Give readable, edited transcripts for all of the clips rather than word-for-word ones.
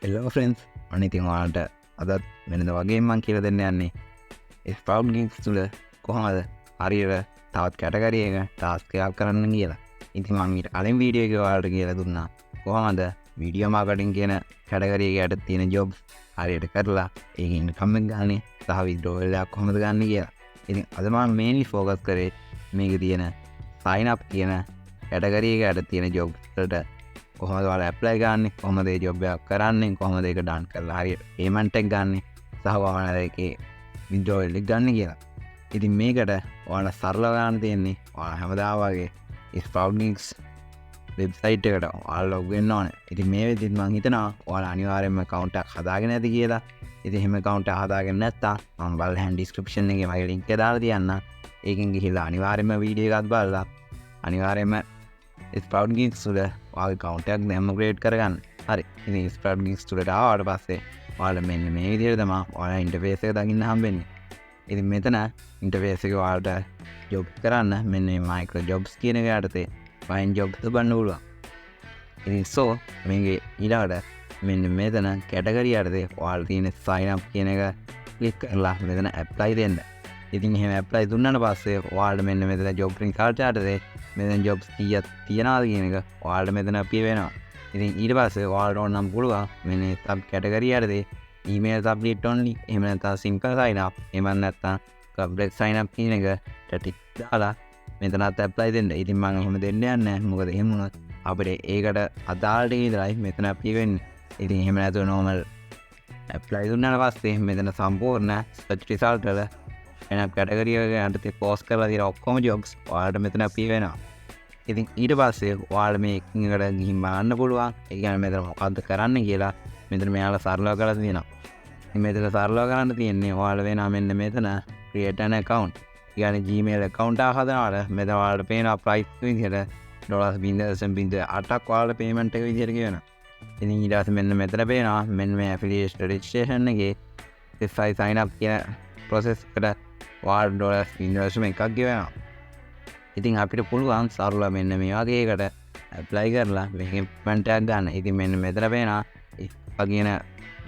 එල්ලෝ friends අනිතින් වාලට අදත් වෙනද වගේ මං කියල දෙන්න යන්නේ ස්පව්ගික්ස් තුළ කොහමද හරියට තවත් කැටගරියක ටාස්කයක් කරන්න කියලා ඉති මංගේට කලින් වීඩියෝක වාලට කියල දුන්නා කොහමද වීඩියෝ මාකටින් කියන කැටගරියකට තියෙන ජොබ් හරියට කරලා ඒකින් කම්මෙක් ගන්නේ සහ විද්‍රෝවලයක් කොහොමද ගන්න කියලා ඉතින් අදමන් මේනි ෆෝකස් කරේ මේක තියෙන සයින්ප් කියන කැටගරියකට තියෙන ජොබ්ට කොහොමද ඔයාලා ඇප්ලයි ගන්න කොහොමද ඒ ජොබ් එකක් කරන්නේ කොහොමද ඒක ඩන් කරලා හරියට පේමන්ට් එක ගන්න සහ ඔයාලා ඒකේ විත්ඩ්‍රෝවල් එක ගන්න කියලා. ඉතින් මේකට ඔයාලා සරලව ගන්න තියෙන්නේ ඔයාලා හැමදාම වගේ sproutgigs වෙබ්සයිට් එකට ඔයාලා ලොග් වෙන්න ඕනේ. ඉතින් මේ වෙද්දිත් මම හිතනවා ඔයාලා අනිවාර්යයෙන්ම account එකක් හදාගෙන ඇති කියලා. ඉතින් එහෙම account එකක් හදාගෙන නැත්නම් මම බලහන් description එකේ මගේ link එක දාලා තියන්න. ඒකෙන් ගිහිල්ලා අනිවාර්යයෙන්ම වීඩියෝ එකක් බලලා අනිවාර්යයෙන්ම sproutgigs වල ඔයාගේ account එකක් දැම්ම create කරගන්න. හරි. ඉතින් sproutgigs වලට ආවට පස්සේ ඔයාලා මෙන්න මේ විදිහට තමයි ඔයාලා interface එක දකින්න හම්බෙන්නේ. ඉතින් මෙතන interface එකේ ඔයාලට job කරන්න මෙන්න මේ micro jobs කියන එක යටතේ find jobs බලන්න පුළුවන්. ඉතින් so මේකේ ඊළඟට මෙන්න මෙතන category යටතේ ඔයාලා තියෙන sign up කියන එක click කරලා මෙතන apply දෙන්න. ඉතින් එහෙම apply දුන්නාට පස්සේ ඔයාලට මෙන්න මෙතන job result යටතේ මෙතන jobs කීයක් තියනවාද කියන එක ඔයාලට මෙතන අපිය වෙනවා. ඉතින් ඊට පස්සේ ඔයාලට ඕන නම් පුළුවන් මෙන්න sub category යටතේ email subject only එහෙම නැත්නම් simple sign up එහෙම නැත්නම් complex sign up කියන එක ටික දාලා මෙතනත් apply දෙන්න. ඉතින් මම එහෙම දෙන්න යන්නේ නැහැ. මොකද එහෙම වුණොත් අපිට ඒකට අදාළ ටික විතරයි මෙතන අපිය වෙන්නේ. ඉතින් එහෙම නැතුව normal apply දුන්නාට පස්සේ මෙතන සම්පූර්ණ search result වල එන කැටගරිය එක යටතේ පෝස්ට් කරලා තියෙන ඔක්කොම ජොබ්ස් ඔයාලට මෙතන අපිය වෙනවා. ඉතින් ඊට පස්සේ ඔයාලා මේ එකකට ගිහින් බලන්න පුළුවන්. ඒ කියන්නේ මෙතන මොකද්ද කරන්න කියලා මෙතන මෙයාලා සරලව කරලා තියෙනවා. ඉතින් මෙතන සරලව කරන්න තියෙන්නේ ඔයාලා වෙනා මෙන්න මෙතන create an account. කියන්නේ Gmail account එකක් හදනවාට මෙතන ඔයාලට පේනවා price විදිහට $0.8ක් ඔයාලට payment එක විදිහට කියනවා. ඉතින් ඊට පස්සේ මෙන්න මෙතන පේනවා මෙන්න මේ affiliate registration එකේ sign up කියන process එකට $1.1ක් ගෙවනවා. ඉතින් අපිට පුළුවන් සරල මෙන්න මේ වගේ එකට ඇප්ලයි කරලා මේකෙන් පේමන්ට් එකක් ගන්න. ඉතින් මෙන්න මෙතන පේනවා කියන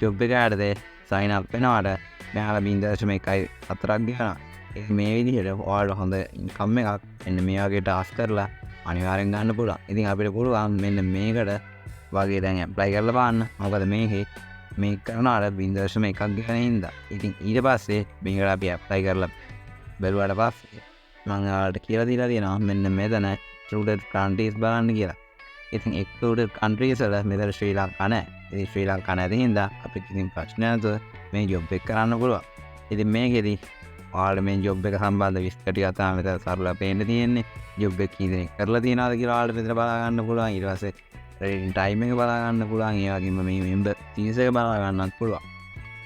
ජොබ් එක යටතේ sign up වෙනවාට මෙයාලා $0.4ක් ගෙවනවා. ඉතින් මේ විදිහට ඔයාලට හොඳ ඉන්කම් එකක් මෙන්න මේ වගේ ටාස්ක් කරලා අනිවාර්යෙන් ගන්න පුළුවන්. ඉතින් අපිට පුළුවන් මෙන්න මේකට වගේ දැන් ඇප්ලයි කරලා බලන්න. මොකද මේකේ මේක කරනාට $0.1ක් ගෙවන හින්දා. ඉතින් ඊට පස්සේ මේකට අපි ඇප්ලයි කරලා බැලුවාට පස්සේ මම ඔයාලට කියලා දීලා තියෙනවා මෙන්න මෙතන excluded countries බලන්න කියලා. ඉතින් excluded countries වල මෙතන ශ්‍රී ලංකා නැහැ. ඉතින් ශ්‍රී ලංකා නැති හින්දා අපිට ඉතින් ප්‍රශ්න නැතුව මේ ජොබ් එක කරන්න පුළුවන්. ඉතින් මේකෙදි ඔයාලට මේ ජොබ් එක සම්බන්ධ විස්තර ටික තමයි මෙතන සරලව පේන්න තියෙන්නේ. ජොබ් එක කී දෙනෙක් කරලා තියනවාද කියලා ඔයාලට මෙතන බලා ගන්න පුළුවන්. ඊට පස්සේ රේටින් ටයිම් එක බලා ගන්න පුළුවන්. ඒ වගේම මේ මෙම්බර් ෆීස් එක බලා ගන්නත් පුළුවන්.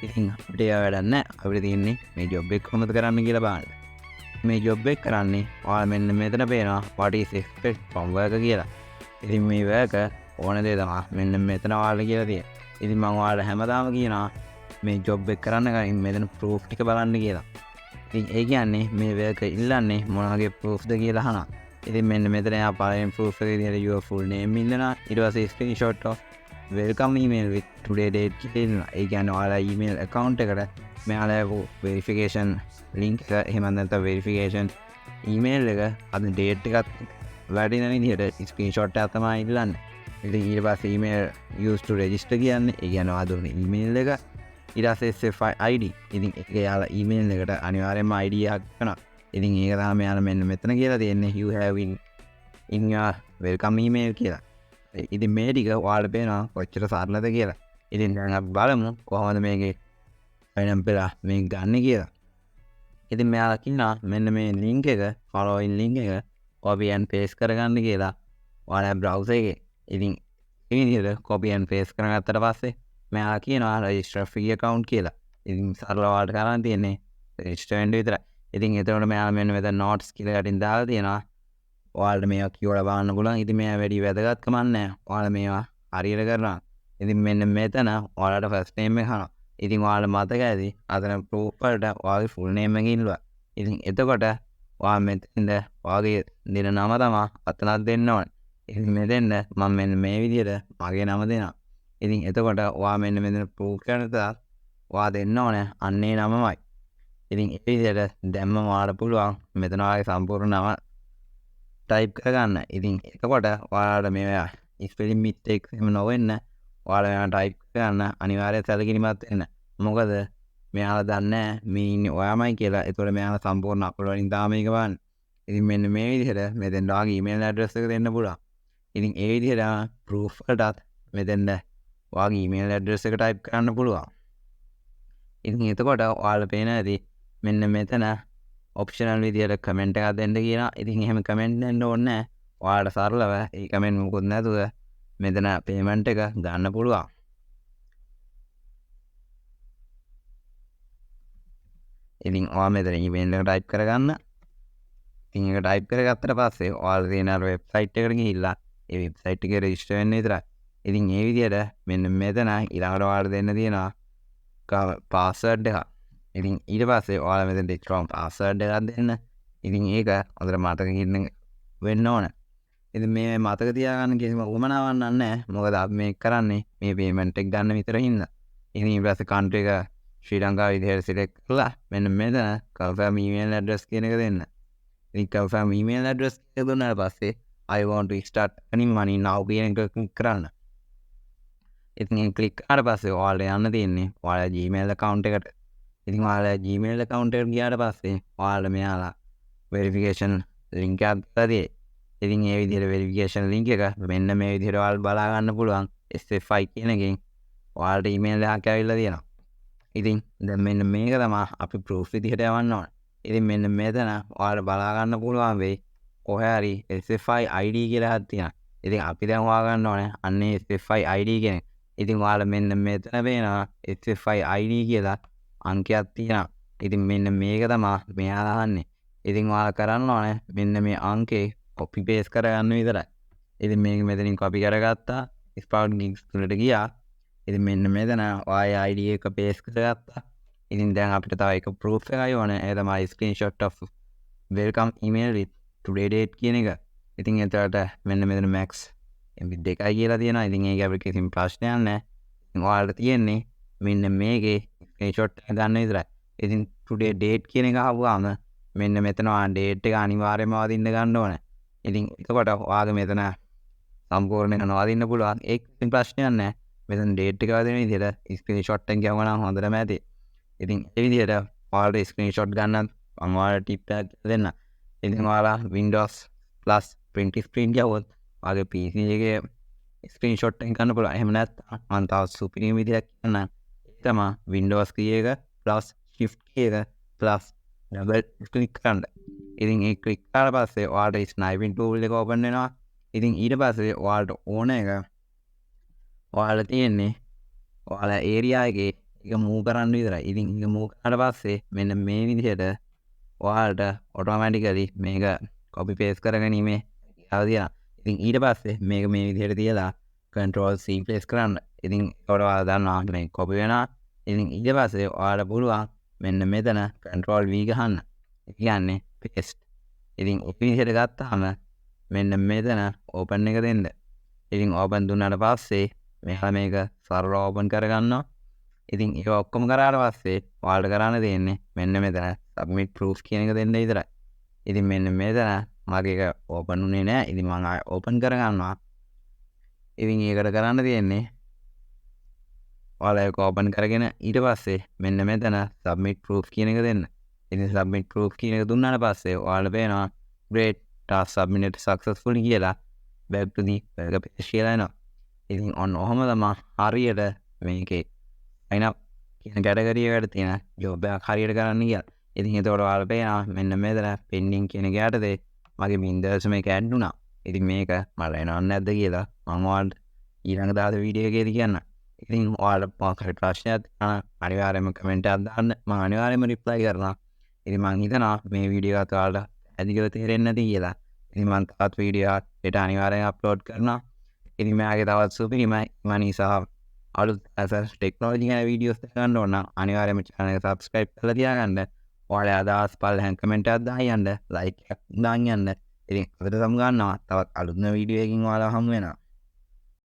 ඉතින් අපිට ඒ වැඩක් නැහැ. අපිට තියෙන්නේ මේ ජොබ් එක කොහොමද කරන්න කියලා බලන්න. මේ ජොබ් එක කරන්නේ ඔයාලා මෙන්න මෙතන පේනවා what is expected from work කියලා. ඉතින් මේ work ඕන දේ තමයි මෙන්න මෙතන ඔයාලා කියලා තියෙන්නේ. ඉතින් මම ඔයාලට හැමදාම කියනවා මේ ජොබ් එක කරන්න කලින් මෙතන proof ටික බලන්න කියලා. ඉතින් ඒ කියන්නේ මේ work ඉල්ලන්නේ මොන වගේ proofද කියලා අහනවා. ඉතින් මෙන්න මෙතන යා පළවෙනි proof එක විදිහට your full name ඉල්ලනවා. ඊට පස්සේ screenshot of welcome email with today date කියලා ඉල්ලනවා. ඒ කියන්නේ ඔයාලා email account එකට මෙයාලා verification link එක එහෙම නැත්නම් verification email එක අද date එකත් වැඩින විදිහට screenshot එකක් තමයි ඉල්ලන්නේ. ඉතින් ඊට පස්සේ email used to register කියන්නේ ඒ කියන්නේ ඔයා දුන්න email එක ඊට පස්සේ SFI ID. ඉතින් ඒක යාලා email එකට අනිවාර්යයෙන්ම ID එකක් කරනවා. ඉතින් ඒක තමයි යාලා මෙන්න මෙතන කියලා තියෙන්නේ you have in your welcome email කියලා. ඉතින් මේ ටික ඔයාලට පේනවා කොච්චර සරලද කියලා. ඉතින් දැන් අපි බලමු කොහොමද මේකේ වෙනම් පෙරා මේක ගන්න කියලා. ඉතින් මෙයාලා කියනවා මෙන්න මේ link එක following link එක copy and paste කරගන්න කියලා ඔයාලා browser එකේ. ඉතින් මේ විදිහට copy and paste කරගත්තට පස්සේ මෙයාලා කියනවා register free account කියලා. ඉතින් සරලව ඔයාලට කරන්න තියෙන්නේ register වෙන්න විතරයි. ඉතින් එතකොට මෙයාලා මෙන්න මෙතන notes කියලා යටින් දාලා තියෙනවා. ඔයාලට මේවා කියවලා බලන්න පුළුවන්. ඉතින් මේවා වැඩි වැදගත්කමක් නැහැ. ඔයාලා මේවා හරියට කරනවා. ඉතින් මෙන්න මෙතන ඔයාලට first name එක අහනවා. ඉතින් ඔයාලට මතක ඇති අතන proof වලට ඔයාගේ full name එක ඉල්ලුවා. ඉතින් එතකොට ඔයා මෙතෙන්ද ඔයාගේ දෙන නම තමයි අතනක් දෙන්න ඕනේ. ඉතින් මෙතෙන්ද මම මෙන්න මේ විදිහට මගේ නම දෙනවා. ඉතින් එතකොට ඔයා මෙන්න මෙතන ප්‍රූෆ් කරනට ඔයා දෙන්න ඕනේ අන්නේ නමමයි. ඉතින් ඒ විදිහට දැම්ම ඔයාලට පුළුවන් මෙතන ඔයාගේ සම්පූර්ණ නම ටයිප් කරගන්න. ඉතින් එතකොට ඔයාලට මේවා ස්පෙලිං මිස්ටේක්ස් එහෙම නොවෙන්න ඔයාලා මේවා ටයිප් කරගන්න අනිවාර්යයෙන් සැලකිලිමත් වෙන්න. මොකද මෙයාලා දන්නේ මේ ඉන්නේ ඔයාමයි කියලා. ඒතකොට මෙයාලා සම්පූර්ණ අප්ලෝඩ් වලින් තාම මේක බලන්න. ඉතින් මෙන්න මේ විදිහට මෙතෙන් ඔයාගේ ඊමේල් ඇඩ්‍රස් එක දෙන්න පුළුවන්. ඉතින් ඒ විදිහට ප්‍රූෆ් වලටත් මෙතෙන්ද ඔයාගේ ඊමේල් ඇඩ්‍රස් එක ටයිප් කරන්න පුළුවන්. ඉතින් එතකොට ඔයාලා පේන ඇති මෙන්න මෙතන ඔප්ෂනල් විදියට කමෙන්ට් එකක් දෙන්න කියලා. ඉතින් එහෙම කමෙන්ට් දෙන්න ඕනේ නැහැ. ඔයාලට සරලව ඒ කමෙන්ට් මොකුත් නැතුව මෙතන පේමන්ට් එක ගන්න පුළුවන්. ඉතින් ඔයා මෙතන ඊමේල් එක ටයිප් කරගන්න. ඉතින් ඒක ටයිප් කරගත්තට පස්සේ ඔයාලා තියෙන අර වෙබ්සයිට් එකට ගිහිල්ලා ඒ වෙබ්සයිට් එකේ රෙජිස්ටර් වෙන්න විතරයි. ඉතින් ඒ විදියට මෙන්න මෙතන ඊළඟට ඔයාලට දෙන්න තියෙනවා පාස්වර්ඩ් එක. ඉතින් ඊට පස්සේ ඔයාලා මෙතන strong password එකක් දෙන්න. ඉතින් ඒක හොඳට මතක වෙන්න ඕන. ඉතින් මේ මතක තියාගන්න කිසිම උවමනාවක් නැහැ. මොකද අපි මේක කරන්නේ මේ පේමන්ට් එක ගන්න විතර හින්දා. ඉතින් ඊට පස්සේ country එක ශ්‍රී ලංකාව විදිහට select කරලා මෙන්න මෙතන confirm email address කියන එක දෙන්න. ඉතින් confirm email address එක දුන්නාට පස්සේ I want to start earning money now කියන එක click කරන්න. ඉතින් click කරාට පස්සේ ඔයාලට යන්න තියෙන්නේ ඔයාලා Gmail account එකට. ඉතින් ඔයාලා Gmail account එකට ගියාට පස්සේ ඔයාලා මෙයාලා verification link එකක් දාලා ඉතින් මේ විදිහට verification link එක මෙන්න මේ විදිහට ඔයාලා බලා ගන්න පුළුවන් SFI කියන එකෙන් ඔයාලට email එකක් ඇවිල්ලා තියෙනවා. ඉතින් දැන් මෙන්න මේක තමයි අපි proof විදිහට යවන්න ඕන. ඉතින් මෙන්න මෙතන ඔයාලා බලා ගන්න පුළුවන් වෙයි කොහේ හරි SFI ID කියලා එකක් තියෙනවා. ඉතින් අපි දැන් හොයාගන්න ඕනේ අන්නේ SFI ID කියන එක. ඉතින් ඔයාලා මෙන්න මෙතන පේනවා SFI ID කියලා අංකයක් තියෙනවා. ඉතින් මෙන්න මේක තමයි මෙයාලා අහන්නේ. ඉතින් ඔයාලා කරන්න ඕනේ මෙන්න මේ අංකේ copy paste කරගන්න විතරයි. ඉතින් මේක මෙතනින් copy කරගත්තා. sproutgigs තුලට ගියා. ඉතින් මෙන්න මෙතන ඔයාගේ ID එක paste කරගත්තා. ඉතින් දැන් අපිට තව එක proof එකයි ඕනේ. ඒ තමයි screenshot of welcome email with today date කියන එක. ඉතින් එතකොට මෙන්න මෙතන max MB 2යි කියලා තියෙනවා. ඉතින් ඒක අපිට කිසිම ප්‍රශ්නයක් නැහැ. ඉතින් ඔයාලට තියෙන්නේ මෙන්න මේකේ ස්ක්‍රීන්ෂොට් එක ගන්න විතරයි. ඉතින් today date කියන එක ආවම මෙන්න මෙතන ඔයා date එක අනිවාර්යයෙන්ම වදින්න ගන්න ඕනේ. ඉතින් එතකොට ඔයාගේ මෙතන සම්පූර්ණයෙන් නවදින්න පුළුවන්. ඒක කිසි ප්‍රශ්නයක් නැහැ. මෙතන date එක වදින විදිහට ස්ක්‍රීන්ෂොට් එක ගියම නම් හොඳටම ඇති. ඉතින් ඒ විදිහට ඔයාලට ස්ක්‍රීන්ෂොට් ගන්නත් මම ඔයාලට ටිප් එකක් දෙන්න. ඉතින් ඔයාලා Windows plus print screen ගියොත් ඔයාගේ PC එකේ ස්ක්‍රීන්ෂොට් එක ගන්න පුළුවන්. එහෙම නැත්නම් මම තව සුපිරිම විදිහක් කියන්නම්. ඒක තමයි Windows key එක plus shift key එක plus double click කරන්න. ඉතින් ඒ click කරලා පස්සේ ඔයාලට sniping tool එක open වෙනවා. ඉතින් ඊට පස්සේ ඔයාලට ඕන එක ඔයාලා තියෙන්නේ ඔයාලා area එකේ ඒක move කරන්න විතරයි. ඉතින් ඒක move කරාට පස්සේ මෙන්න මේ විදිහට ඔයාලට automatically මේක copy paste කරගැනීමේ හැකියාව තියෙනවා. ඉතින් ඊට පස්සේ මේක මේ විදිහට තියලා control C press කරන්න. ඉතින් ඒකට ඔයාලා දන්නවා මේ copy වෙනවා. ඉතින් ඊට පස්සේ ඔයාලට පුළුවන් මෙන්න මෙතන control V ගහන්න. ඒ කියන්නේ paste. ඉතින් ඔය විදිහට ගත්තාම මෙන්න මෙතන open එක දෙන්න. ඉතින් open දුන්නාට පස්සේ මෙහා මේක සරලව open කරගන්නවා. ඉතින් ඒක ඔක්කොම කරාට පස්සේ ඔයාලට කරන්න තියෙන්නේ මෙන්න මෙතන submit proof කියන එක දෙන්න විතරයි. ඉතින් මෙන්න මෙතන මගේ එක open උනේ නැහැ. ඉතින් මම ආයෙ open කරගන්නවා. ඉතින් ඒකට කරන්න තියෙන්නේ ඔයාලා ඒක open කරගෙන ඊට පස්සේ මෙන්න මෙතන submit proof කියන එක දෙන්න. ඉතින් submit proof කියන එක දුන්නාට පස්සේ ඔයාලට පේනවා great task submitted successfully කියලා back to the welcome page කියලා එනවා. ඉතින් ඔන්න ඔහම තමයි හරියට මේකේ sign up කියන category එකට තියෙන job එකක් හරියට කරන්න කියලා. ඉතින් ඒතකොට ඔයාලා පේනවා මෙන්න මෙතන pending කියන එක යටතේ මගේ Windows මේක add වුණා. ඉතින් මේක මට එනවද නැද්ද කියලා මම ඔයාලට ඊළඟ දාන වීඩියෝ එකේදී කියන්නම්. ඉතින් ඔයාලට මොකක්ද ප්‍රශ්නයක් තියෙනවා අනිවාර්යයෙන්ම කමෙන්ට් එකක් දාන්න. මම අනිවාර්යයෙන්ම reply කරනවා. ඉතින් මම හිතනවා මේ වීඩියෝ එක ඔයාලට ඇදිගල තේරෙන්නේ නැති කියලා. ඉතින් මම තවත් වීඩියෝ එකක් අනිවාර්යයෙන් අප්ලෝඩ් කරනවා. ඉතින් මෙයාගේ තවත් සුපිරිමයි මනි සහ අලුත් ටෙක්නොලොජි ගැන වීඩියෝස් ගන්න ඕන නම් අනිවාර්යයෙන්ම channel එක subscribe කරලා තියාගන්න. ඔයාලා අදහස් පල්ලෙන් කමෙන්ට් එකක් දාන්න, like එකක් දාන්න. ඉතින් අපිට සමු ගන්නවා තවත් අලුත්ම වීඩියෝ එකකින් ඔයාලා හමු වෙනවා.